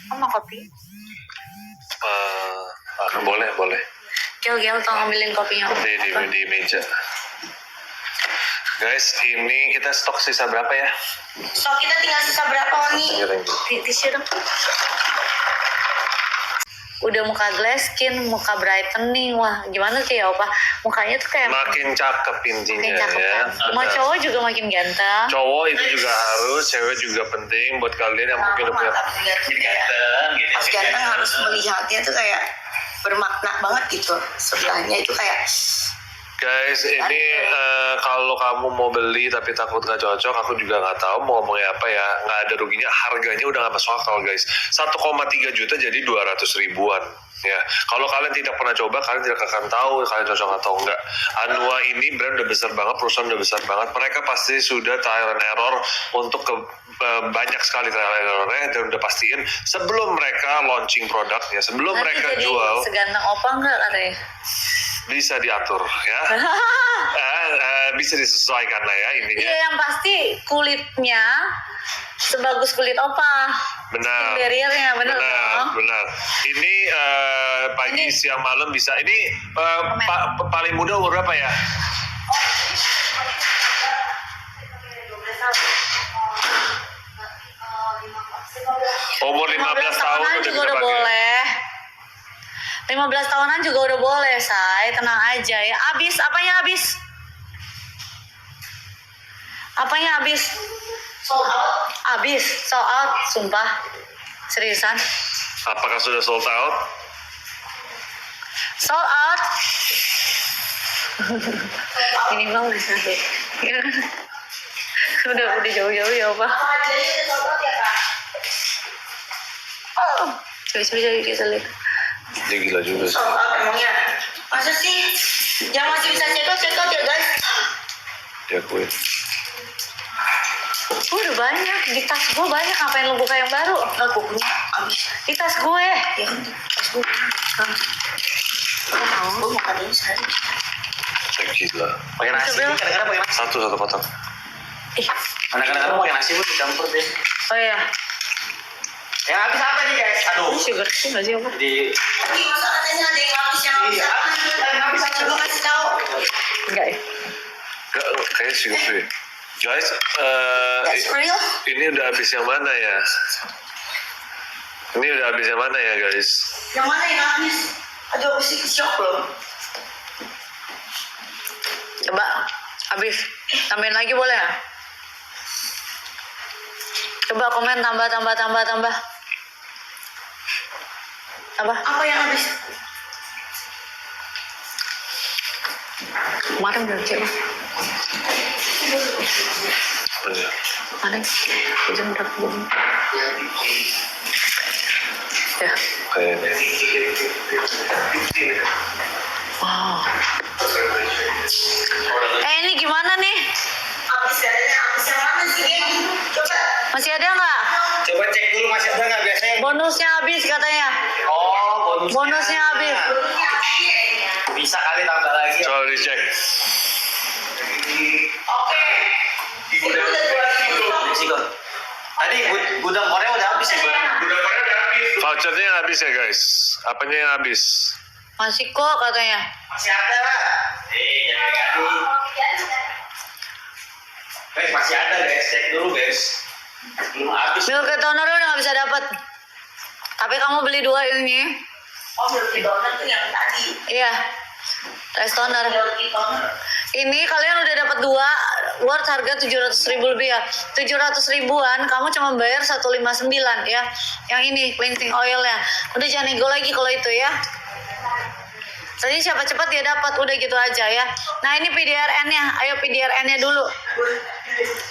Kamu mau kopi? Boleh. Gel, tolong ambilin kopinya. Di meja. Guys, ini kita stok sisa berapa ya? Stok kita tinggal sisa berapa, Oni? Tisu dong. Udah muka glass skin, muka brightening. Wah, gimana sih ya, Opa? Mukanya tuh kayak makin cakep intinya ya. Kan? Mau cowok juga makin ganteng. Cowok itu juga harus, cewek juga penting buat kalian yang mungkin udah punya ganteng gitu. Pas ganteng harus melihatnya tuh kayak bermakna banget gitu. Sebelahnya itu kayak guys, ini kalau kamu mau beli tapi takut nggak cocok, aku juga nggak tahu mau ngomongnya apa ya. Nggak ada ruginya, harganya udah nggak masuk akal guys. 1,3 juta jadi 200 ribuan. Ya, kalau kalian tidak pernah coba, kalian tidak akan tahu kalian cocok atau enggak. Anua ini brand udah besar banget, perusahaan udah besar banget. Mereka pasti sudah trial and error untuk banyak sekali trial and errornya dan udah pastiin sebelum mereka launching produknya, sebelum nanti mereka jadi jual. seganteng Opa nggak katanya? Bisa diatur ya. Bisa disesuaikan lah ya intinya. Iya, yang pasti kulitnya sebagus kulit Opa. Benar. Barriernya benar. Ini pagi, siang, malam bisa. Ini paling muda umur berapa ya? Umur 15 tahun juga udah boleh. 15 tahunan juga udah boleh, Say. Tenang aja ya. Apanya habis? Habis, sold out, sumpah. Seriusan? Apakah sudah sold out? Sold out. Ini bang bisa. udah jauh-jauh ya, Pak. Oh, coba kita lihat. Dia gila juga sih. Sold out emangnya? Masa sih? Yang masih bisa check out ya, guys? Diakuin. Udah banyak, di tas gue banyak. Ngapain lu buka yang baru? Enggak, gue punya abis. Di tas gue. Ya, tas gue. Gue makan ini sehari. Gila. Pakai nasi, kadang-kadang pakai nasi. Satu potong. Kadang-kadang pakai nasi bu dicampur deh. Oh iya. Yang habis apa nih guys? Aduh. Ini sugar sih nggak sih apa? Jadi. Tapi masa katanya ada yang habis Habis. Coba kasih tahu. Enggak ya? Enggak, kayaknya sugar free. Guys, That's real? ini udah habis yang mana ya? Ini udah habis yang mana ya guys? Yang mana yang habis? Aduh, aku sih shock loh. Coba, habis. Tambahin lagi boleh ya? Coba komen tambah. Apa yang habis? Kemarin udah cek lah. Mana? Jam berapa belum? Ya. Kayaknya. Wow. Ini gimana nih? Habis yang mana sih? Coba. Masih ada nggak? Coba cek dulu masih ada nggak biasanya? Bonusnya habis katanya. Oh, Bonusnya habis. Bisa kali tambah lagi. Coba dicek. Oke. Meksiko. Tadi gudang Korea udah habis ya, Bang? Gudang Korea udah habis. Vouchernya yang habis ya guys. Apanya yang habis? Masih kok katanya. Masih ada, Pak. Jangan gaduh. Guys, masih ada guys. Cek dulu guys. Belum habis. Milk toner udah nggak bisa dapat. Tapi kamu beli 2 ini. Oh, milk toner tuh yang tadi. Iya. Rice toner. Milk toner. Ini kalian udah dapat 2, worth harga 700.000 lebih ya. 700 ribuan, kamu cuma bayar 159 ya. Yang ini cleansing oilnya. Udah jangan nego lagi kalau itu ya. Tadi siapa cepat dia dapat, udah gitu aja ya. Nah ini PDRN-nya, ayo PDRN-nya dulu.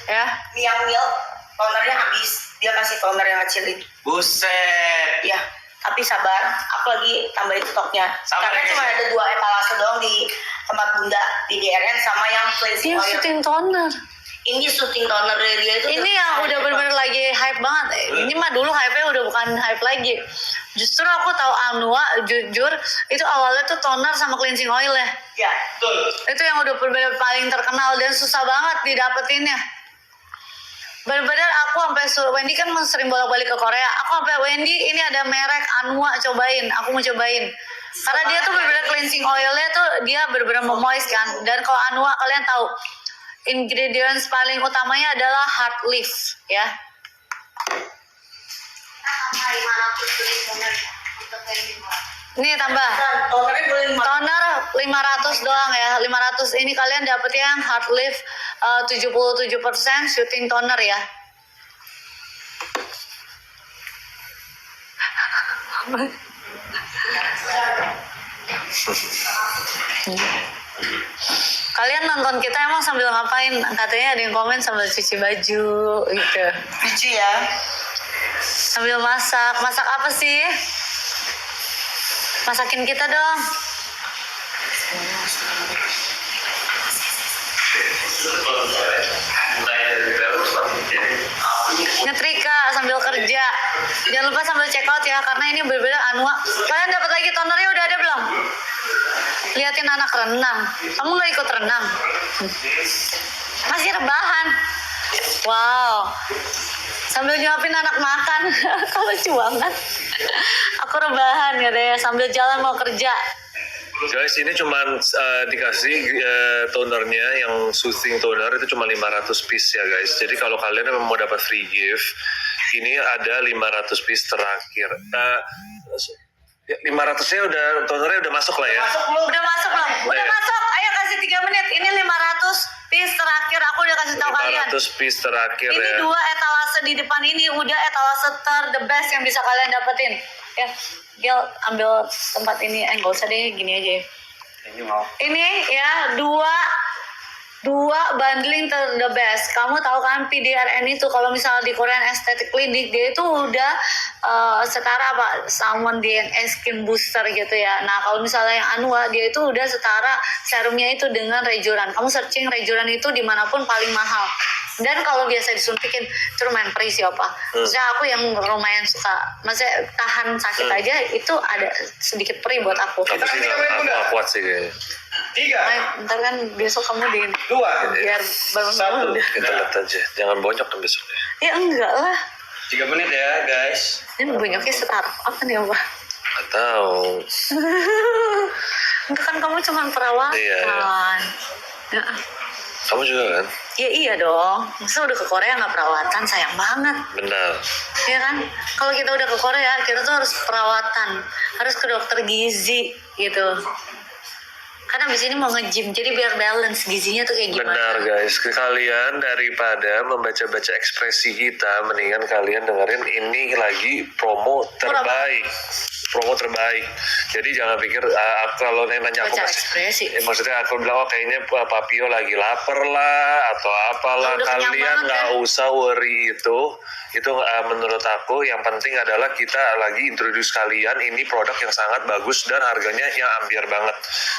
Ya. Yang milk tonernya habis. Dia kasih toner yang kecil itu. Buset. Ya, tapi sabar, aku lagi tambahin stoknya. Sabar, Karena guys. cuma ada 2 etalase doang di tempat bunda di DRN sama yang cleansing Dia oil. shooting toner. Ini shooting toner dari dia itu. Ini yang udah bener-bener lagi hype banget. Ini mah dulu hype-nya udah bukan hype lagi. Justru aku tahu Anua, jujur, itu awalnya tuh toner sama cleansing oil ya. Ya, Betul. Itu yang udah bener-bener paling terkenal dan susah banget didapetinnya. Bener-bener aku sampai suruh Wendy kan sering bolak-balik ke Korea. Aku sampai Wendy ini ada merek Anua cobain. Aku mau cobain. Karena dia tuh bener-bener cleansing oilnya tuh dia bener-bener memoist kan. Dan kalau Anua kalian tahu ingredients paling utamanya adalah hard leaf ya. Nih tambah toner 500 doang ya. 500 ini kalian dapet yang hard leaf 77% shooting toner ya. Kalian nonton kita emang sambil ngapain? Katanya ada yang komen sambil cuci baju gitu. Lucu ya. Sambil masak. Masak apa sih? Masakin kita dong. Nyetrika sambil kerja. Jangan lupa sambil check out ya, karena ini berbeda Anua. Kalian dapat lagi tonernya udah ada belum? Liatin anak renang. Kamu nggak ikut renang? Masih rebahan. Wow. Sambil nyuapin anak makan. Kalau lucu banget. Aku rebahan ya deh, sambil jalan mau kerja. Guys, ini cuman dikasih tonernya yang soothing toner itu cuma 500 piece ya guys. Jadi kalau kalian memang mau dapat free gift, ini ada 500 piece terakhir. 500-nya udah tonernya udah masuk lah ya. Udah masuk belum? Udah Ya. masuk. Ayo kasih 3 menit. Ini 500 piece terakhir. Aku udah kasih tahu kalian. 500 piece terakhir Ini ya. 2 etalase di depan ini udah etalase the best yang bisa kalian dapetin. Ya, Gil ambil tempat ini. Nggak usah deh, gini aja ya. Ini mau. Ini ya dua bundling the best. Kamu tahu kan PDRN itu kalau misalnya di Korean Aesthetic Clinic dia itu udah setara apa salmon DNA skin booster gitu ya. Nah kalau misalnya yang Anua dia itu udah setara serumnya itu dengan Rejuran. Kamu searching Rejuran itu dimanapun paling mahal. Dan kalau biasa disuntikin itu lumayan perih siapa. Maksudnya aku yang lumayan suka, maksudnya tahan sakit aja itu ada sedikit perih buat aku. Tapi sih nggak kuat sih kayaknya. 3, Ntar kan besok kamu di 2, biar bangun-bangun. Kita lihat aja. Jangan bonyok kan besoknya. Ya enggak lah. 3 menit ya guys. Ini bonyoknya setara apa nih apa? Nggak tahu. Enggak kan kamu cuma perawatan. Iya. Ya. Kamu juga kan? Ya iya dong. Masa udah ke Korea nggak perawatan, sayang banget. Benar. Ya kan? Kalau kita udah ke Korea, kita tuh harus perawatan, harus ke dokter gizi gitu. Karena abis ini mau nge-gym, jadi biar balance gizinya tuh kayak gimana. Benar guys, kalian daripada membaca-baca ekspresi kita, mendingan kalian dengerin ini lagi promo terbaik. Promo terbaik. Jadi jangan pikir kalau nanya aku Baca masih, ekspresi. maksudnya aku bilang oh, kayaknya Papio lagi lapar lah atau apalah, Udah kenyang kalian banget, nggak ya. usah worry itu menurut aku yang penting adalah kita lagi introduce kalian ini produk yang sangat bagus dan harganya yang ambiar banget.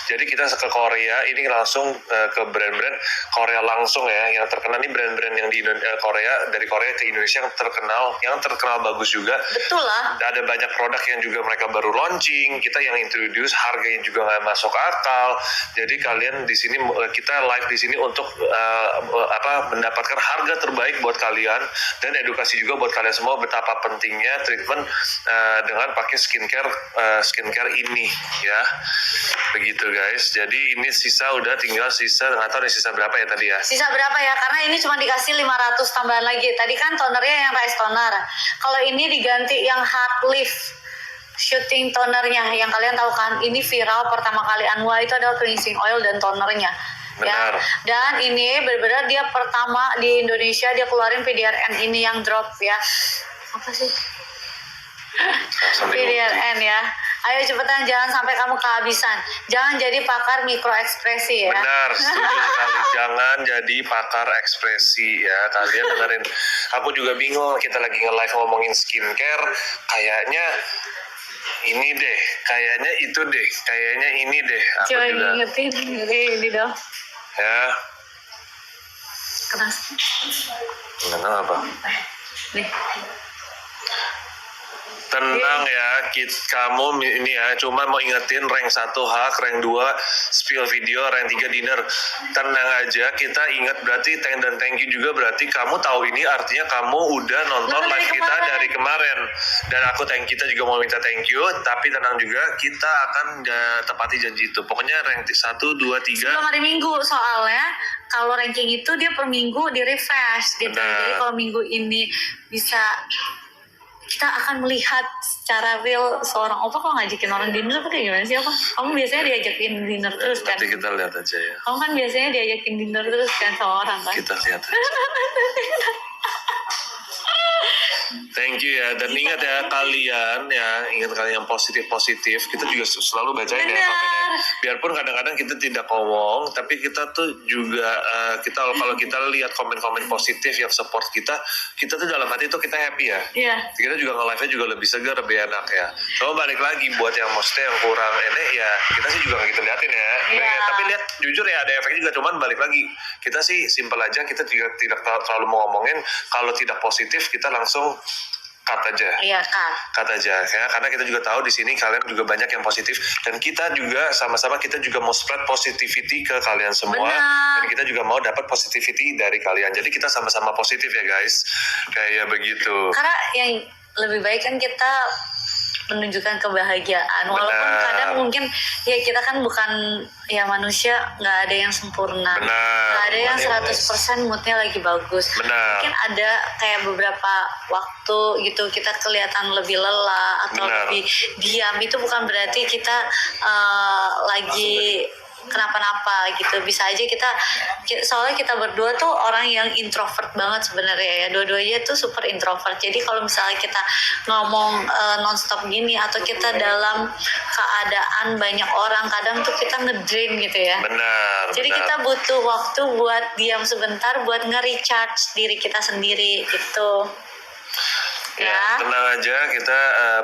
Jadi kita ke Korea ini langsung ke brand-brand Korea langsung ya, yang terkenal nih brand-brand yang di Korea, dari Korea ke Indonesia yang terkenal bagus juga. Betul lah. Ada banyak produk yang juga mereka baru launching, kita yang introduce, harganya juga nggak masuk akal. Jadi kalian di sini, kita live di sini untuk mendapatkan harga terbaik buat kalian dan edukasi juga buat kalian semua betapa pentingnya treatment dengan pakai skincare ini ya. Begitu guys. Jadi ini tinggal sisa nggak tahu nih sisa berapa ya tadi ya. Sisa berapa ya? Karena ini cuma dikasih 500 tambahan lagi. Tadi kan tonernya yang rice toner. Kalau ini diganti yang hard leaf shooting tonernya, yang kalian tahu kan ini viral pertama kali Anua itu adalah cleansing oil dan tonernya. Benar. Ya. Dan ini benar-benar dia pertama di Indonesia dia keluarin PDRN ini yang drop ya. Apa sih? PDRN ya. Ayo cepetan, jangan sampai kamu kehabisan. Jangan jadi pakar mikro ekspresi ya. Benar, setuju sekali. Jangan jadi pakar ekspresi ya. Kalian dengerin. Aku juga bingung, kita lagi nge-live ngomongin skincare. Kayaknya ini deh, kayaknya itu deh, kayaknya ini deh. Aku Coba juga. ingetin ini dong. Ya, Kenapa? nggak tahu apa. Nih. Tenang ya, kamu ini ya, cuma mau ingetin rank 1 hak, rank 2 spill video, rank 3 dinner. Tenang aja, kita ingat berarti thank you juga berarti kamu tahu ini artinya kamu udah nonton Nonton dari live kita kemarin. dari kemarin. Dan kita juga mau minta thank you, tapi tenang juga kita akan tepati janji itu. Pokoknya rank 1, 2, 3. Sebelum hari Minggu soalnya kalau ranking itu dia per minggu di refresh gitu. Benar. Jadi kalau minggu ini bisa kita akan melihat secara real seorang opa kok ngajakin orang dinner tuh kayak gimana sih opa? Kamu biasanya diajakin dinner terus kan? Nanti kita lihat aja ya. Kamu kan biasanya diajakin dinner terus kan sama orang kan? Kita lihat aja. Thank you ya, dan ingat ya kalian yang positif, kita juga selalu bacain ya Benar. komennya. Biarpun kadang-kadang kita tidak ngomong, tapi kita tuh juga kalau kita lihat komen-komen positif yang support kita tuh dalam hati tuh kita happy ya. Iya. Kita juga nge-live-nya juga lebih segar, lebih enak ya. Coba balik lagi buat yang maksudnya yang kurang enak ya, kita sih juga nggak gitu liatin ya. Iya. Tapi lihat jujur ya ada efeknya juga, cuman balik lagi kita sih simple aja, kita juga tidak terlalu mau ngomongin. Kalau tidak positif kita langsung cut aja. Iya kan. Cut aja ya, karena kita juga tahu di sini kalian juga banyak yang positif dan kita juga sama-sama kita juga mau spread positivity ke kalian semua. Benar. Dan kita juga mau dapat positivity dari kalian. Jadi kita sama-sama positif ya guys. Kayak begitu. Karena yang lebih baik kan kita menunjukkan kebahagiaan, walaupun Benar. kadang mungkin ya kita kan bukan ya manusia, nggak ada yang sempurna, Benar. nggak ada yang 100% moodnya lagi bagus. Benar. Mungkin ada kayak beberapa waktu gitu kita kelihatan lebih lelah atau Benar. lebih diam, itu bukan berarti kita lagi kenapa-napa gitu. Bisa aja soalnya kita berdua tuh orang yang introvert banget sebenarnya ya, dua-duanya tuh super introvert. Jadi kalau misalnya kita ngomong nonstop gini atau kita dalam keadaan banyak orang, kadang tuh kita ngedrain gitu ya. Benar. Jadi benar. kita butuh waktu buat diam sebentar, buat nge-recharge diri kita sendiri gitu. Ya, tenang aja, kita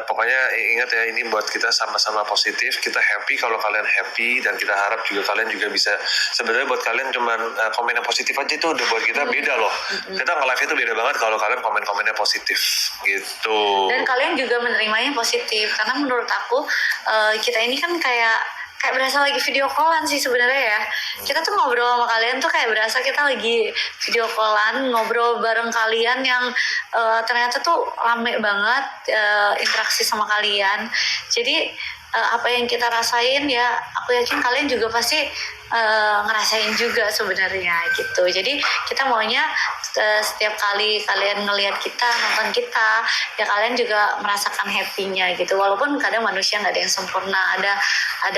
pokoknya ingat ya, ini buat kita sama-sama positif, kita happy kalau kalian happy, dan kita harap juga kalian juga bisa, sebenarnya buat kalian cuman komen yang positif aja itu udah buat kita beda loh. Kita nge-live itu beda banget kalau kalian komen-komennya positif gitu. Dan kalian juga menerimanya positif, karena menurut aku kita ini kan kayak berasa lagi video callan sih sebenarnya ya. Kita tuh ngobrol sama kalian tuh kayak berasa kita lagi video callan, ngobrol bareng kalian yang ternyata tuh rame banget interaksi sama kalian. Jadi apa yang kita rasain ya, aku yakin kalian juga pasti ngerasain juga sebenarnya gitu. Jadi kita maunya setiap kali kalian ngelihat kita, nonton kita, ya kalian juga merasakan happy-nya gitu. Walaupun kadang manusia nggak ada yang sempurna, ada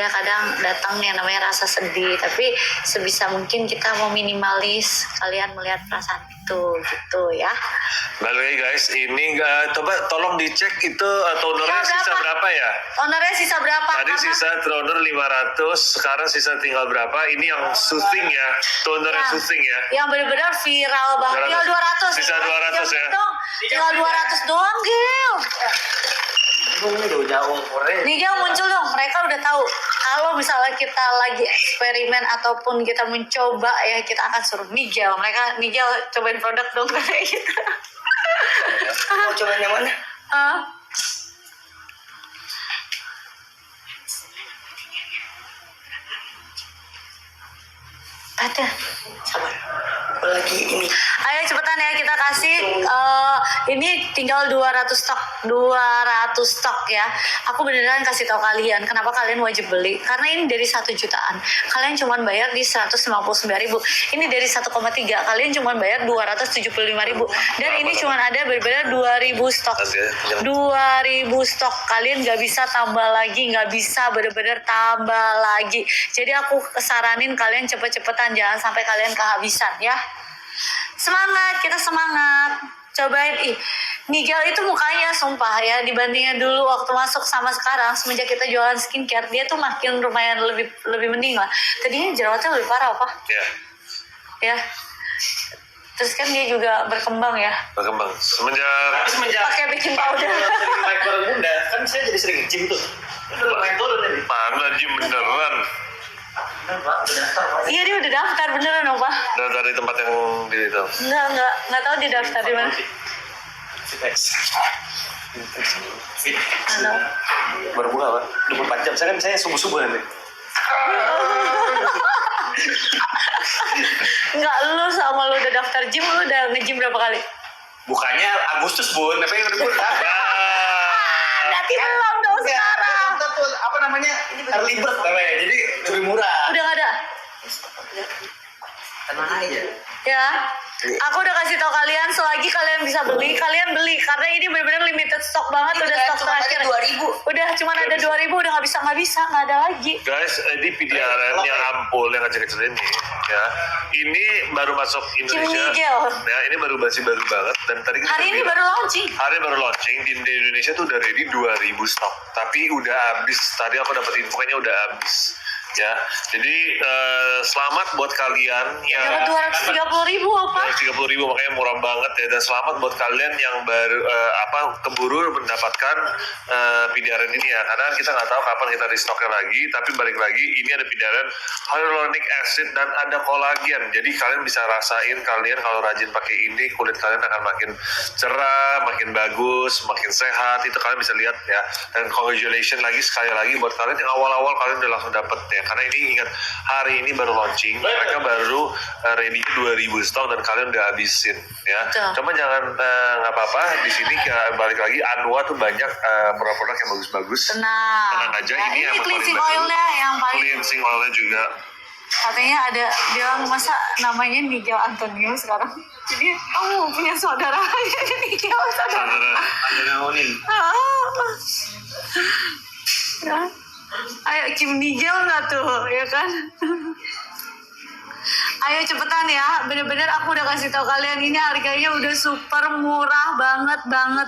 kadang datang yang namanya rasa sedih, tapi sebisa mungkin kita mau minimalis kalian melihat perasaan itu gitu ya. Balik lagi guys, ini coba tolong dicek itu tonernya Ya, sisa berapa ya? Tonernya sisa berapa? Tadi Karena- sisa toner 500, sekarang sisa tinggal berapa? Ini yang soothing ya, toner yang soothing ya. yang benar-benar viral banget. 200. Tinggal 200. Sisa 200 ya. Dong. Tinggal 200 doang, Gil. Ini udah jauh Korea. Nih Gil muncul dong. Mereka udah tahu kalau misalnya kita lagi eksperimen ataupun kita mencoba ya, kita akan suruh Miguel. Miguel cobain produk dong kayak gitu. Mau cobain yang mana? Ada. Sabar. Aku lagi ini. Ayo cepetan ya, kita kasih ini tinggal 200 stok ya. Aku beneran kasih tahu kalian kenapa kalian wajib beli, karena ini dari 1 jutaan kalian cuman bayar di 159.000. Ini dari 1,3 kalian cuman bayar 275.000, dan ini cuman ada berbeda 2.000 stok. 2.000 stok, kalian nggak bisa tambah lagi, nggak bisa bener-bener tambah lagi. Jadi aku saranin kalian cepet-cepetan, jangan sampai kalian kehabisan ya. Semangat, kita semangat. Cobain, Miguel itu mukanya sumpah ya, dibandingin dulu waktu masuk sama sekarang, semenjak kita jualan skincare, dia tuh makin lumayan lebih mending lah. Tadinya jerawatnya lebih parah apa? Ya. Terus kan dia juga berkembang ya. Berkembang. Semenjak Pakai baking powder. Sering naik bareng bunda, kan saya jadi sering gym tuh. Udah lumayan turun ini. mana gym beneran? Iya, dia udah daftar beneran apa? Dari tempat yang di itu. Enggak tahu dia daftar di mana. Fit. Halo. Baru buka Pak. 24 jam. Saya subuh-subuh nanti. Enggak, lu sama lu udah daftar gym, lu udah nge-gym berapa kali? Bukanya Agustus Bun, tapi udah buka. Berarti belum dong sekarang. Kita tuh apa namanya? Early bird namanya. Jadi lebih murah. Udah nggak ada? Tenang aja. Ya, aku udah kasih tau kalian, selagi kalian bisa beli, kalian beli. Karena ini benar-benar limited stock banget, udah stok cuma terakhir. ada 2.000. Udah cuma ada 2.000, udah nggak bisa, nggak ada lagi. Guys, ini PDRN yang ampul yang kecil-kecil ini, ya. Ini baru masuk Indonesia. Nigel. Ya, ini baru baru banget. Dan tadi kita Hari ini bilang- baru launching. Hari ini baru launching di Indonesia tuh udah ready 2.000 stok, tapi udah habis. Tadi aku dapat info kayaknya udah habis. Ya, jadi selamat buat kalian yang Dapat 230.000 apa? 30.000, makanya murah banget ya. Dan selamat buat kalian yang baru keburu mendapatkan PDRN ini ya, karena kita nggak tahu kapan kita restoknya lagi. Tapi balik lagi, ini ada PDRN hyaluronic acid dan ada kolagen. Jadi kalian bisa rasain, kalian kalau rajin pakai ini, kulit kalian akan makin cerah, makin bagus, makin sehat. Itu kalian bisa lihat ya. Dan congratulations lagi sekali lagi buat kalian yang awal-awal kalian udah langsung dapet ya. Karena ini ingat, hari ini baru launching, mereka baru ready 2.000 stok dan kalian udah habisin ya. Betul. Cuma jangan nggak apa-apa, di sini balik lagi Anua tuh banyak produk-produk yang bagus-bagus. Tenang aja, Nah, ini yang paling cleansing baru. oilnya yang paling Cleansing oilnya juga. katanya ada bilang masa namanya Nigel Antonio sekarang. Jadi kamu punya saudara Nigel saudara. Ada naonin. Ya. Ayo Kim Nigel nggak tuh, ya kan? Ayo cepetan ya, bener-bener aku udah kasih tau kalian ini harganya udah super murah banget.